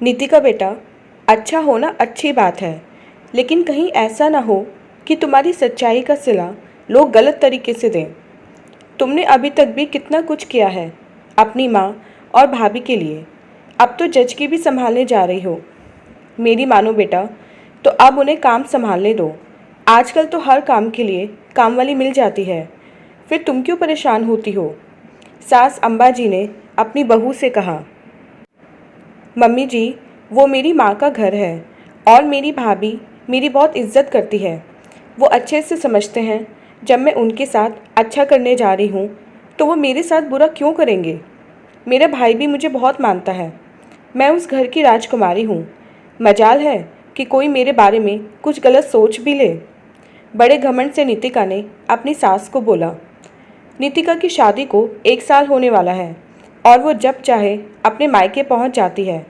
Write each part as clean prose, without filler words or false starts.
नीतिका बेटा, अच्छा होना अच्छी बात है, लेकिन कहीं ऐसा ना हो कि तुम्हारी सच्चाई का सिला लोग गलत तरीके से दें। तुमने अभी तक भी कितना कुछ किया है अपनी माँ और भाभी के लिए, अब तो जज की भी संभालने जा रही हो। मेरी मानो बेटा, तो अब उन्हें काम संभालने दो। आजकल तो हर काम के लिए काम वाली मिल जाती है, फिर तुम क्यों परेशान होती हो? सास अम्बा जी ने अपनी बहू से कहा। मम्मी जी, वो मेरी माँ का घर है और मेरी भाभी मेरी बहुत इज्जत करती है। वो अच्छे से समझते हैं जब मैं उनके साथ अच्छा करने जा रही हूँ तो वो मेरे साथ बुरा क्यों करेंगे। मेरा भाई भी मुझे बहुत मानता है। मैं उस घर की राजकुमारी हूँ। मजाल है कि कोई मेरे बारे में कुछ गलत सोच भी ले। बड़े घमंड से नीतिका ने अपनी सास को बोला। नीतिका की शादी को 1 साल होने वाला है और वो जब चाहे अपने मायके पहुंच जाती है।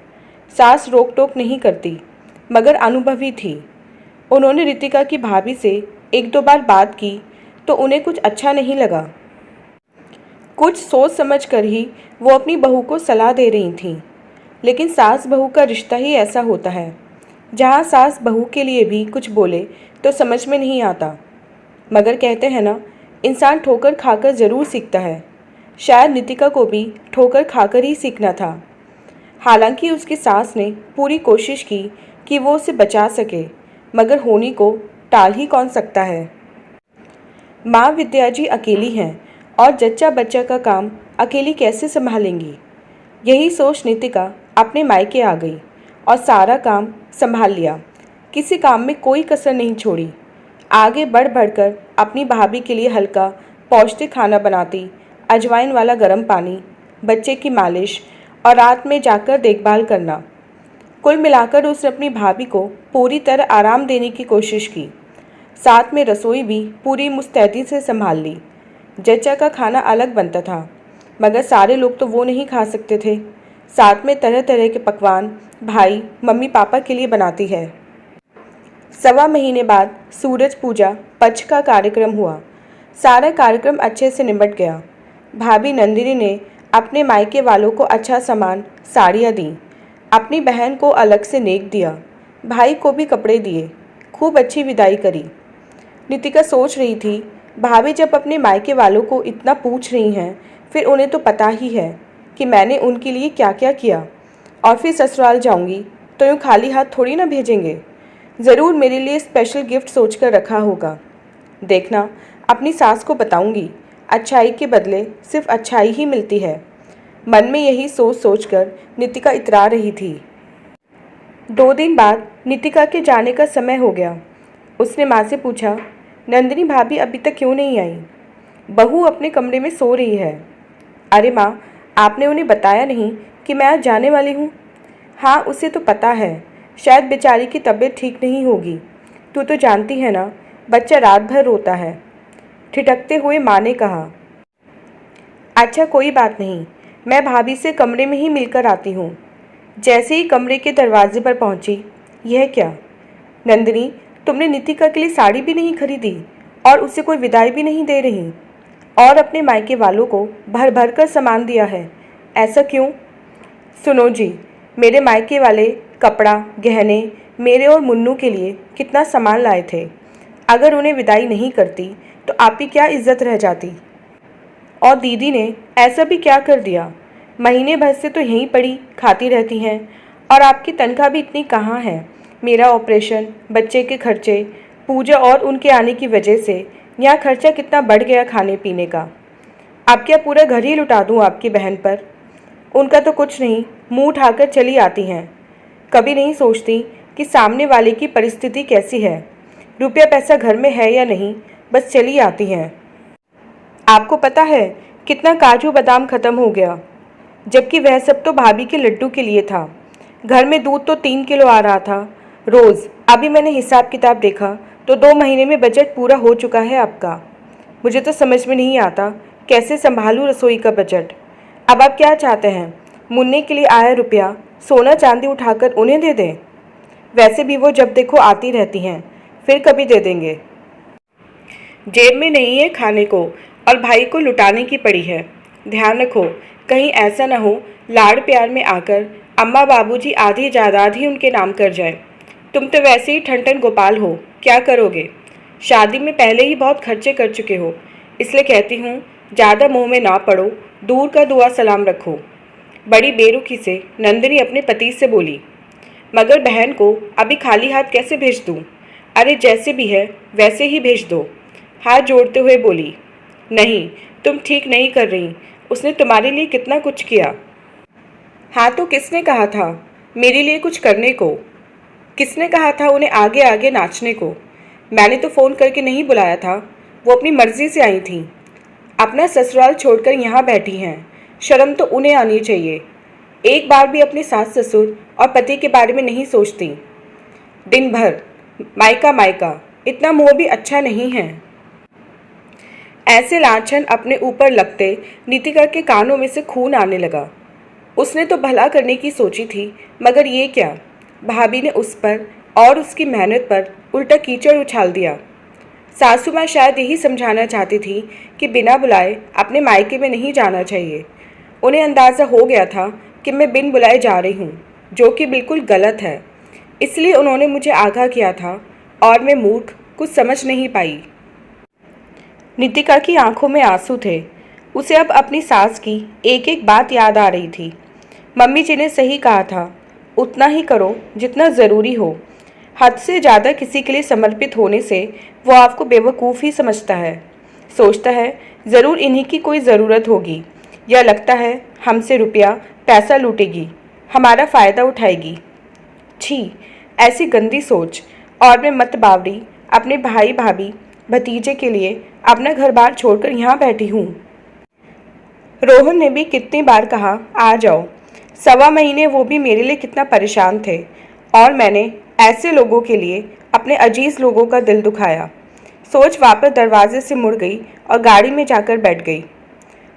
सास रोक टोक नहीं करती, मगर अनुभवी थी। उन्होंने ऋतिका की भाभी से 1-2 बार बात की तो उन्हें कुछ अच्छा नहीं लगा। कुछ सोच समझ कर ही वो अपनी बहू को सलाह दे रही थीं, लेकिन सास बहू का रिश्ता ही ऐसा होता है, जहाँ सास बहू के लिए भी कुछ बोले तो समझ में नहीं आता। मगर कहते हैं ना, इंसान ठोकर खाकर ज़रूर सीखता है। शायद नीतिका को भी ठोकर खाकर ही सीखना था। हालांकि उसकी सास ने पूरी कोशिश की कि वो उसे बचा सके, मगर होनी को टाल ही कौन सकता है। माँ विद्या जी अकेली हैं और जच्चा बच्चा का काम अकेली कैसे संभालेंगी। यही सोच नीतिका अपने मायके आ गई और सारा काम संभाल लिया। किसी काम में कोई कसर नहीं छोड़ी। आगे बढ़ बढ़कर अपनी भाभी के लिए हल्का पौष्टिक खाना बनाती, अजवाइन वाला गर्म पानी, बच्चे की मालिश और रात में जाकर देखभाल करना। कुल मिलाकर उसने अपनी भाभी को पूरी तरह आराम देने की कोशिश की। साथ में रसोई भी पूरी मुस्तैदी से संभाल ली। जच्चा का खाना अलग बनता था, मगर सारे लोग तो वो नहीं खा सकते थे। साथ में तरह तरह के पकवान भाई मम्मी पापा के लिए बनाती है। 1.25 महीने बाद सूरज पूजा पक्ष का कार्यक्रम हुआ। सारा कार्यक्रम अच्छे से निपट गया। भाभी नंदिनी ने अपने मायके वालों को अच्छा सामान, साड़ियाँ दी। अपनी बहन को अलग से नेक दिया। भाई को भी कपड़े दिए। खूब अच्छी विदाई करी। नितिका सोच रही थी, भाभी जब अपने मायके वालों को इतना पूछ रही हैं, फिर उन्हें तो पता ही है कि मैंने उनके लिए क्या क्या किया। और फिर ससुराल जाऊंगी तो यूँ खाली हाथ थोड़ी ना भेजेंगे। ज़रूर मेरे लिए स्पेशल गिफ्ट सोच कर रखा होगा। देखना, अपनी सास को बताऊंगी, अच्छाई के बदले सिर्फ अच्छाई ही मिलती है। मन में यही सोच सोचकर नितिका इतरा रही थी। 2 दिन बाद नितिका के जाने का समय हो गया। उसने माँ से पूछा, नंदिनी भाभी अभी तक क्यों नहीं आई? बहू अपने कमरे में सो रही है। अरे माँ, आपने उन्हें बताया नहीं कि मैं आज जाने वाली हूँ? हाँ, उसे तो पता है। शायद बेचारी की तबीयत ठीक नहीं होगी। तू तो जानती है ना, बच्चा रात भर रोता है। ठिठकते हुए माँ ने कहा। अच्छा, कोई बात नहीं, मैं भाभी से कमरे में ही मिलकर आती हूँ। जैसे ही कमरे के दरवाजे पर पहुँची, यह क्या नंदिनी, तुमने नितिका के लिए साड़ी भी नहीं खरीदी और उसे कोई विदाई भी नहीं दे रही, और अपने मायके वालों को भर भर कर सामान दिया है, ऐसा क्यों? सुनो जी, मेरे मायके वाले कपड़ा गहने मेरे और मुन्नू के लिए कितना सामान लाए थे। अगर उन्हें विदाई नहीं करती तो आपकी क्या इज्जत रह जाती। और दीदी ने ऐसा भी क्या कर दिया? महीने भर से तो यहीं पड़ी खाती रहती हैं, और आपकी तनख्वाह भी इतनी कहाँ है। मेरा ऑपरेशन, बच्चे के खर्चे, पूजा और उनके आने की वजह से यहाँ खर्चा कितना बढ़ गया खाने पीने का। अब क्या पूरा घर ही लुटा दूँ आपकी बहन पर? उनका तो कुछ नहीं, मुंह उठाकर चली आती हैं। कभी नहीं सोचती कि सामने वाले की परिस्थिति कैसी है। रुपया पैसा घर में है या नहीं, बस चली आती हैं। आपको पता है कितना काजू बादाम ख़त्म हो गया, जबकि वह सब तो भाभी के लड्डू के लिए था। घर में दूध तो 3 किलो आ रहा था रोज़। अभी मैंने हिसाब किताब देखा तो 2 महीने में बजट पूरा हो चुका है आपका। मुझे तो समझ में नहीं आता कैसे संभालूं रसोई का बजट। अब आप क्या चाहते हैं, मुन्ने के लिए आया रुपया सोना चांदी उठाकर उन्हें दे दें? वैसे भी वो जब देखो आती रहती हैं, फिर कभी दे देंगे। जेब में नहीं है खाने को और भाई को लुटाने की पड़ी है। ध्यान रखो, कहीं ऐसा ना हो लाड़ प्यार में आकर अम्मा बाबूजी आधी जायदाद ही उनके नाम कर जाए। तुम तो वैसे ही ठन ठन गोपाल हो, क्या करोगे? शादी में पहले ही बहुत खर्चे कर चुके हो, इसलिए कहती हूँ ज़्यादा मुंह में ना पड़ो, दूर का दुआ सलाम रखो। बड़ी बेरुखी से नंदिनी अपने पति से बोली। मगर बहन को अभी खाली हाथ कैसे भेज दूँ? अरे जैसे भी है वैसे ही भेज दो, हाथ जोड़ते हुए बोली। नहीं, तुम ठीक नहीं कर रही, उसने तुम्हारे लिए कितना कुछ किया। हाँ तो किसने कहा था मेरे लिए कुछ करने को? किसने कहा था उन्हें आगे आगे नाचने को? मैंने तो फ़ोन करके नहीं बुलाया था, वो अपनी मर्ज़ी से आई थी। अपना ससुराल छोड़कर यहाँ बैठी हैं, शर्म तो उन्हें आनी चाहिए। एक बार भी अपने सास ससुर और पति के बारे में नहीं सोचती। दिन भर मायका मायका, इतना मोह भी अच्छा नहीं है। ऐसे लांछन अपने ऊपर लगते नीतिका के कानों में से खून आने लगा। उसने तो भला करने की सोची थी, मगर ये क्या, भाभी ने उस पर और उसकी मेहनत पर उल्टा कीचड़ उछाल दिया। सासू माँ शायद यही समझाना चाहती थी कि बिना बुलाए अपने मायके में नहीं जाना चाहिए। उन्हें अंदाज़ा हो गया था कि मैं बिन बुलाए जा रही हूँ, जो कि बिल्कुल गलत है। इसलिए उन्होंने मुझे आगाह किया था और मैं मूर्ख कुछ समझ नहीं पाई। नितिका की आंखों में आंसू थे। उसे अब अपनी सास की एक एक बात याद आ रही थी। मम्मी जी ने सही कहा था, उतना ही करो जितना ज़रूरी हो। हद से ज़्यादा किसी के लिए समर्पित होने से वो आपको बेवकूफ़ ही समझता है। सोचता है ज़रूर इन्हीं की कोई ज़रूरत होगी, या लगता है हमसे रुपया पैसा लूटेगी, हमारा फ़ायदा उठाएगी। छी, ऐसी गंदी सोच। और मैं मत बावरी अपने भाई भाभी भतीजे के लिए अपना घर बार छोड़कर यहाँ बैठी हूँ। रोहन ने भी कितनी बार कहा आ जाओ। 1.25 महीने वो भी मेरे लिए कितना परेशान थे, और मैंने ऐसे लोगों के लिए अपने अजीज़ लोगों का दिल दुखाया। सोच वापस दरवाजे से मुड़ गई और गाड़ी में जाकर बैठ गई।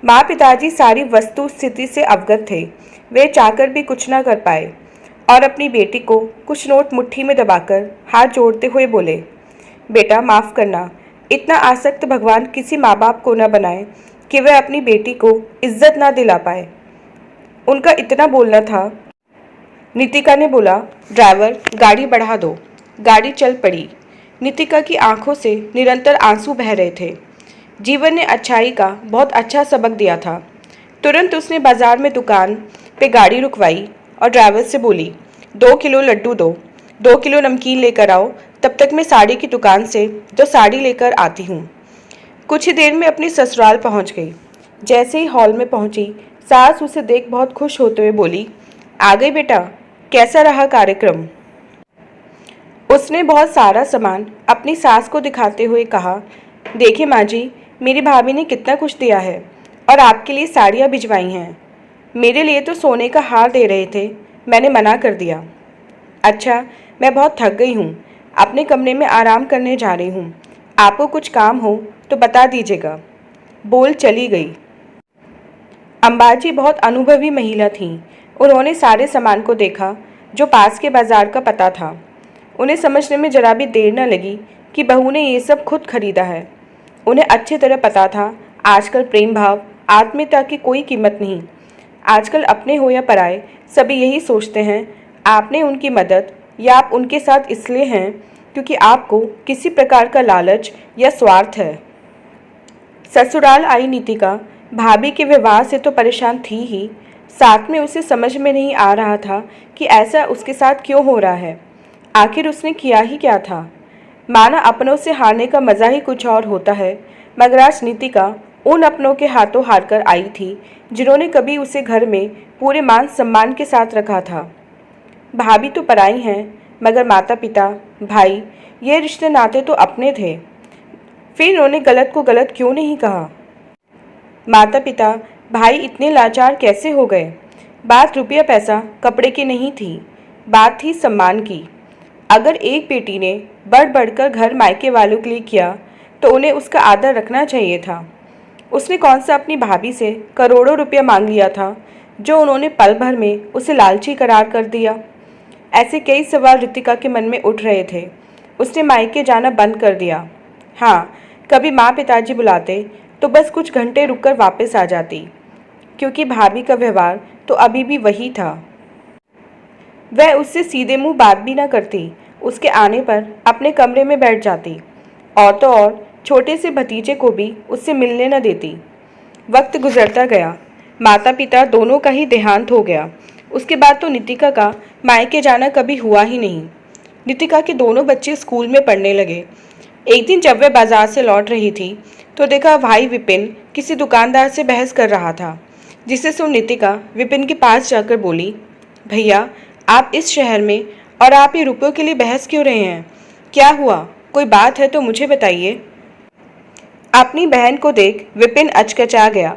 माँ पिताजी सारी वस्तु स्थिति से अवगत थे। वे चाहकर भी कुछ ना कर पाए और अपनी बेटी को कुछ नोट मुट्ठी में दबाकर हाथ जोड़ते हुए बोले, बेटा माफ़ करना, इतना आसक्त भगवान किसी माँ बाप को न बनाए कि वह अपनी बेटी को इज्जत ना दिला पाए। उनका इतना बोलना था। नितिका ने बोला, ड्राइवर गाड़ी बढ़ा दो। गाड़ी चल पड़ी। नितिका की आंखों से निरंतर आंसू बह रहे थे। जीवन ने अच्छाई का बहुत अच्छा सबक दिया था। तुरंत उसने बाजार में दुकान पे गाड़ी रुकवाई और ड्राइवर से बोली, 2 किलो लड्डू दो, 2 किलो नमकीन लेकर आओ, तब तक मैं साड़ी की दुकान से 2 साड़ी लेकर आती हूँ। कुछ ही देर में अपनी ससुराल पहुँच गई। जैसे ही हॉल में पहुँची, सास उसे देख बहुत खुश होते हुए बोली, आ गई बेटा, कैसा रहा कार्यक्रम? उसने बहुत सारा सामान अपनी सास को दिखाते हुए कहा, देखिए माँ जी, मेरी भाभी ने कितना कुछ दिया है और आपके लिए साड़ियाँ भिजवाई हैं। मेरे लिए तो सोने का हार दे रहे थे, मैंने मना कर दिया। अच्छा, मैं बहुत थक गई हूँ, अपने कमरे में आराम करने जा रही हूँ। आपको कुछ काम हो तो बता दीजिएगा। बोल चली गई। अंबाजी बहुत अनुभवी महिला थीं। उन्होंने सारे सामान को देखा जो पास के बाजार का पता था। उन्हें समझने में जरा भी देर न लगी कि बहू ने ये सब खुद खरीदा है। उन्हें अच्छी तरह पता था आजकल प्रेम भाव, आत्मीयता की कोई कीमत नहीं। आजकल अपने हो या पराए, सभी यही सोचते हैं आपने उनकी मदद या आप उनके साथ इसलिए हैं क्योंकि आपको किसी प्रकार का लालच या स्वार्थ है। ससुराल आई नितिका भाभी के विवाह से तो परेशान थी ही, साथ में उसे समझ में नहीं आ रहा था कि ऐसा उसके साथ क्यों हो रहा है। आखिर उसने किया ही क्या था? माना अपनों से हारने का मज़ा ही कुछ और होता है, मगर आज नितिका उन अपनों के हाथों हारकर आई थी जिन्होंने कभी उसे घर में पूरे मान सम्मान के साथ रखा था। भाभी तो पराई हैं, मगर माता पिता, भाई, ये रिश्ते नाते तो अपने थे। फिर इन्होंने गलत को गलत क्यों नहीं कहा? माता पिता, भाई इतने लाचार कैसे हो गए? बात रुपया पैसा कपड़े की नहीं थी, बात थी सम्मान की। अगर एक बेटी ने बढ़ बढ़कर घर मायके वालों के लिए किया तो उन्हें उसका आदर रखना चाहिए था। उसने कौन सा अपनी भाभी से करोड़ों रुपया मांग लिया था जो उन्होंने पल भर में उसे लालची करार कर दिया? ऐसे कई सवाल रितिका के मन में उठ रहे थे। उसने मायके जाना बंद कर दिया। हाँ, कभी माँ पिताजी बुलाते तो बस कुछ घंटे रुककर वापस आ जाती, क्योंकि भाभी का व्यवहार तो अभी भी वही था। वह उससे सीधे मुंह बात भी ना करती, उसके आने पर अपने कमरे में बैठ जाती और तो और छोटे से भतीजे को भी उससे मिलने न देती। वक्त गुजरता गया, माता पिता दोनों का ही देहांत हो गया। उसके बाद तो नितिका का मायके जाना कभी हुआ ही नहीं। नितिका के दोनों बच्चे स्कूल में पढ़ने लगे। एक दिन जब वह बाजार से लौट रही थी तो देखा भाई विपिन किसी दुकानदार से बहस कर रहा था, जिसे सुन नितिका विपिन के पास जाकर बोली, भैया आप इस शहर में और आप ये रुपयों के लिए बहस क्यों रहे हैं? क्या हुआ? कोई बात है तो मुझे बताइए। अपनी बहन को देख विपिन अचकचा गया,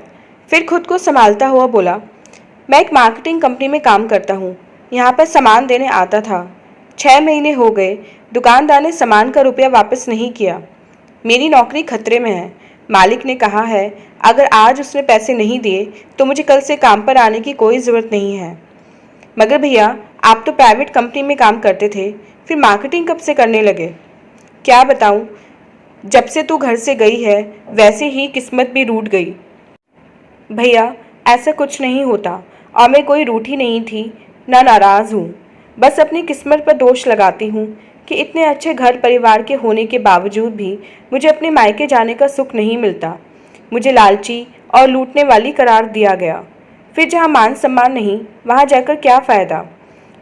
फिर खुद को संभालता हुआ बोला, मैं एक मार्केटिंग कंपनी में काम करता हूँ, यहाँ पर सामान देने आता था। 6 महीने हो गए, दुकानदार ने सामान का रुपया वापस नहीं किया। मेरी नौकरी खतरे में है। मालिक ने कहा है अगर आज उसने पैसे नहीं दिए तो मुझे कल से काम पर आने की कोई ज़रूरत नहीं है। मगर भैया आप तो प्राइवेट कंपनी में काम करते थे, फिर मार्केटिंग कब से करने लगे? क्या बताऊं, जब से तू घर से गई है वैसे ही किस्मत भी रूठ गई। भैया ऐसा कुछ नहीं होता और मैं कोई रूठी नहीं थी, ना नाराज़ हूँ। बस अपनी किस्मत पर दोष लगाती हूँ कि इतने अच्छे घर परिवार के होने के बावजूद भी मुझे अपने मायके जाने का सुख नहीं मिलता। मुझे लालची और लूटने वाली करार दिया गया। फिर जहाँ मान सम्मान नहीं, वहाँ जाकर क्या फ़ायदा?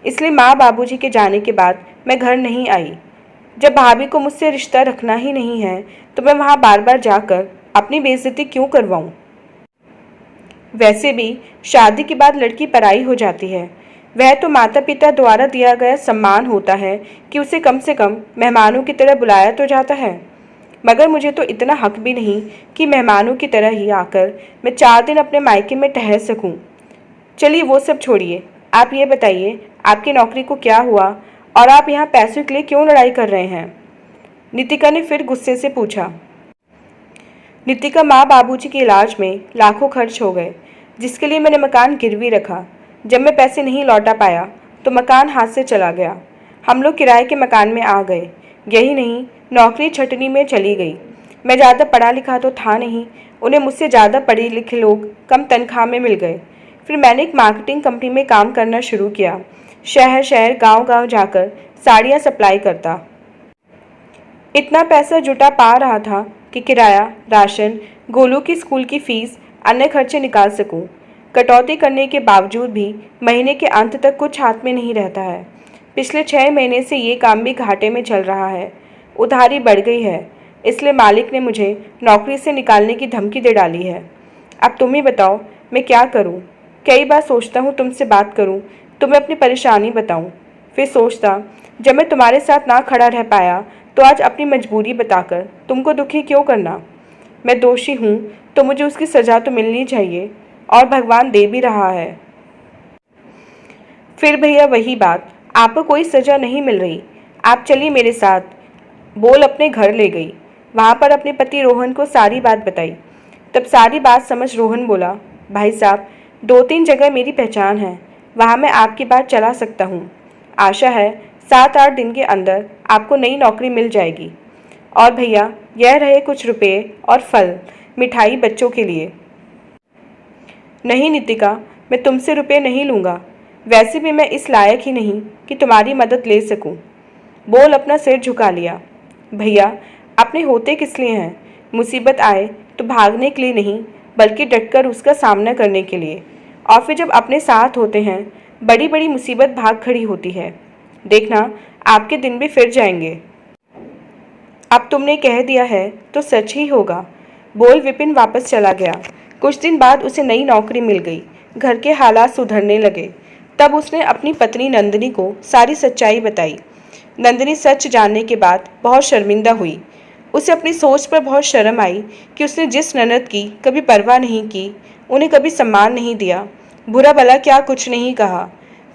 इसलिए माँ बाबूजी के जाने के बाद मैं घर नहीं आई। जब भाभी को मुझसे रिश्ता रखना ही नहीं है तो मैं वहाँ बार बार जाकर अपनी बेइज्जती क्यों करवाऊँ? वैसे भी शादी के बाद लड़की पराई हो जाती है। वह तो माता पिता द्वारा दिया गया सम्मान होता है कि उसे कम से कम मेहमानों की तरह बुलाया तो जाता है। मगर मुझे तो इतना हक भी नहीं कि मेहमानों की तरह ही आकर मैं 4 दिन अपने मायके में ठहर सकूं। चलिए वो सब छोड़िए, आप ये बताइए आपकी नौकरी को क्या हुआ और आप यहाँ पैसों के लिए क्यों लड़ाई कर रहे हैं? नितिका ने फिर गुस्से से पूछा। नितिका माँ बाबूजी के इलाज में लाखों खर्च हो गए, जिसके लिए मैंने मकान गिरवी रखा। जब मैं पैसे नहीं लौटा पाया तो मकान हाथ से चला गया। हम लोग किराए के मकान में आ गए। यही नहीं, नौकरी छटनी में चली गई। मैं ज़्यादा पढ़ा लिखा तो था नहीं, उन्हें मुझसे ज़्यादा पढ़े लिखे लोग कम तनख्वाह में मिल गए। फिर मैंने एक मार्केटिंग कंपनी में काम करना शुरू किया। शहर शहर गांव गांव जाकर साड़ियाँ सप्लाई करता। इतना पैसा जुटा पा रहा था कि किराया, राशन, गोलू की स्कूल की फ़ीस, अन्य खर्चे निकाल सकूं। कटौती करने के बावजूद भी महीने के अंत तक कुछ हाथ में नहीं रहता है। पिछले 6 महीने से ये काम भी घाटे में चल रहा है। उधारी बढ़ गई है, इसलिए मालिक ने मुझे नौकरी से निकालने की धमकी दे डाली है। अब तुम ही बताओ मैं क्या करूं? कई बार सोचता हूं तुमसे बात करूं, तुम्हें अपनी परेशानी बताऊं। फिर सोचता जब मैं तुम्हारे साथ ना खड़ा रह पाया तो आज अपनी मजबूरी बताकर तुमको दुखी क्यों करना? मैं दोषी हूँ तो मुझे उसकी सज़ा तो मिलनी चाहिए और भगवान दे भी रहा है। फिर भैया वही बात, आपको कोई सज़ा नहीं मिल रही। आप चलिए मेरे साथ, बोल अपने घर ले गई। वहाँ पर अपने पति रोहन को सारी बात बताई। तब सारी बात समझ रोहन बोला, भाई साहब 2-3 जगह मेरी पहचान है, वहाँ मैं आपकी बात चला सकता हूँ। आशा है 7-8 दिन के अंदर आपको नई नौकरी मिल जाएगी। और भैया यह रहे कुछ रुपये और फल, मिठाई बच्चों के लिए। नहीं नितिका, मैं तुमसे रुपये नहीं लूँगा। वैसे भी मैं इस लायक ही नहीं कि तुम्हारी मदद ले सकूं। बोल अपना सिर झुका लिया। भैया अपने होते किस लिए हैं? मुसीबत आए तो भागने के लिए नहीं, बल्कि डटकर उसका सामना करने के लिए। और फिर जब अपने साथ होते हैं बड़ी बड़ी मुसीबत भाग खड़ी होती है। देखना आपके दिन भी फिर जाएंगे। अब तुमने कह दिया है तो सच ही होगा। बोल विपिन वापस चला गया। कुछ दिन बाद उसे नई नौकरी मिल गई। घर के हालात सुधरने लगे। तब उसने अपनी पत्नी नंदिनी को सारी सच्चाई बताई। नंदिनी सच जानने के बाद बहुत शर्मिंदा हुई। उसे अपनी सोच पर बहुत शर्म आई कि उसने जिस ननद की कभी परवाह नहीं की, उन्हें कभी सम्मान नहीं दिया, बुरा भला क्या कुछ नहीं कहा,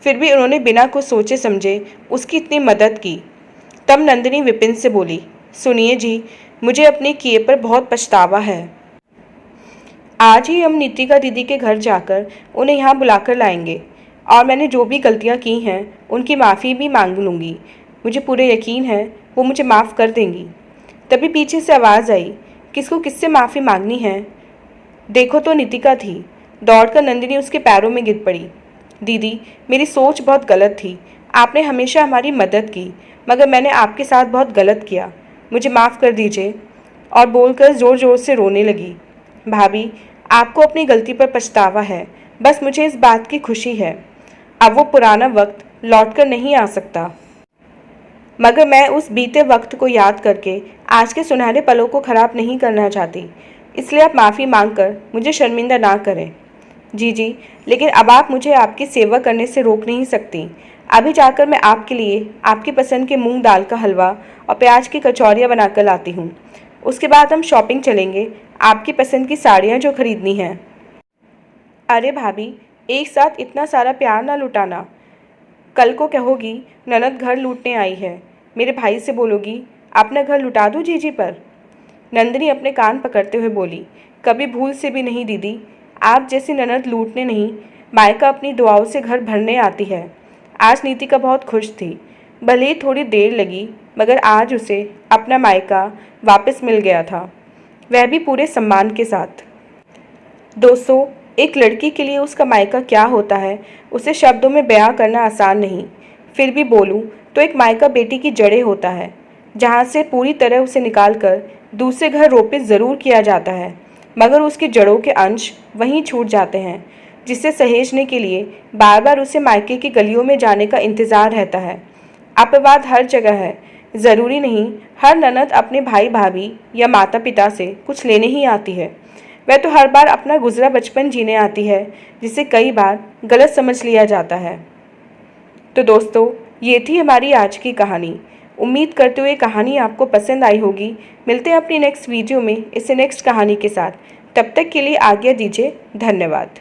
फिर भी उन्होंने बिना कुछ सोचे समझे उसकी इतनी मदद की। तब नंदिनी विपिन से बोली, सुनिए जी, मुझे अपने किए पर बहुत पछतावा है। आज ही हम नितिका दीदी के घर जाकर उन्हें यहाँ बुलाकर लाएंगे और मैंने जो भी गलतियाँ की हैं उनकी माफ़ी भी मांग लूँगी। मुझे पूरे यकीन है वो मुझे माफ़ कर देंगी। तभी पीछे से आवाज़ आई, किसको किससे माफ़ी मांगनी है? देखो तो नितिका थी। दौड़कर नंदिनी उसके पैरों में गिर पड़ी। दीदी मेरी सोच बहुत गलत थी, आपने हमेशा हमारी मदद की, मगर मैंने आपके साथ बहुत गलत किया। मुझे माफ़ कर दीजिए। और बोलकर ज़ोर ज़ोर से रोने लगी। भाभी, आपको अपनी गलती पर पछतावा है, बस मुझे इस बात की खुशी है। अब वो पुराना वक्त लौट कर नहीं आ सकता, मगर मैं उस बीते वक्त को याद करके आज के सुनहरे पलों को ख़राब नहीं करना चाहती। इसलिए आप माफ़ी मांग कर मुझे शर्मिंदा ना करें। जी, लेकिन अब आप मुझे आपकी सेवा करने से रोक नहीं सकती। अभी जाकर मैं आपके लिए आपकी पसंद के मूंग दाल का हलवा और प्याज की कचौरियाँ बनाकर लाती हूँ। उसके बाद हम शॉपिंग चलेंगे, आपकी पसंद की साड़ियाँ जो खरीदनी हैं। अरे भाभी, एक साथ इतना सारा प्यार ना लुटाना। कल को कहोगी ननद घर लूटने आई है, मेरे भाई से बोलोगी अपना घर लुटा दूँ जीजी पर। नंदिनी अपने कान पकड़ते हुए बोली, कभी भूल से भी नहीं दीदी, आप जैसी ननद लूटने नहीं, मायका अपनी दुआओं से घर भरने आती है। आज नीतिका बहुत खुश थी, भले ही थोड़ी देर लगी, मगर आज उसे अपना मायका वापस मिल गया था, वह भी पूरे सम्मान के साथ। दोस्तों, एक लड़की के लिए उसका मायका क्या होता है उसे शब्दों में बयां करना आसान नहीं। फिर भी बोलूं तो एक मायका बेटी की जड़ें होता है, जहां से पूरी तरह उसे निकालकर दूसरे घर रोपित ज़रूर किया जाता है, मगर उसकी जड़ों के अंश वहीं छूट जाते हैं, जिसे सहेजने के लिए बार बार उसे मायके की गलियों में जाने का इंतज़ार रहता है। अपवाद हर जगह है, ज़रूरी नहीं हर ननद अपने भाई भाभी या माता पिता से कुछ लेने ही आती है। वह तो हर बार अपना गुजरा बचपन जीने आती है, जिसे कई बार गलत समझ लिया जाता है। तो दोस्तों, ये थी हमारी आज की कहानी। उम्मीद करते हुए कहानी आपको पसंद आई होगी। मिलते हैं अपनी नेक्स्ट वीडियो में इसे नेक्स्ट कहानी के साथ। तब तक के लिए आज्ञा दीजिए। धन्यवाद।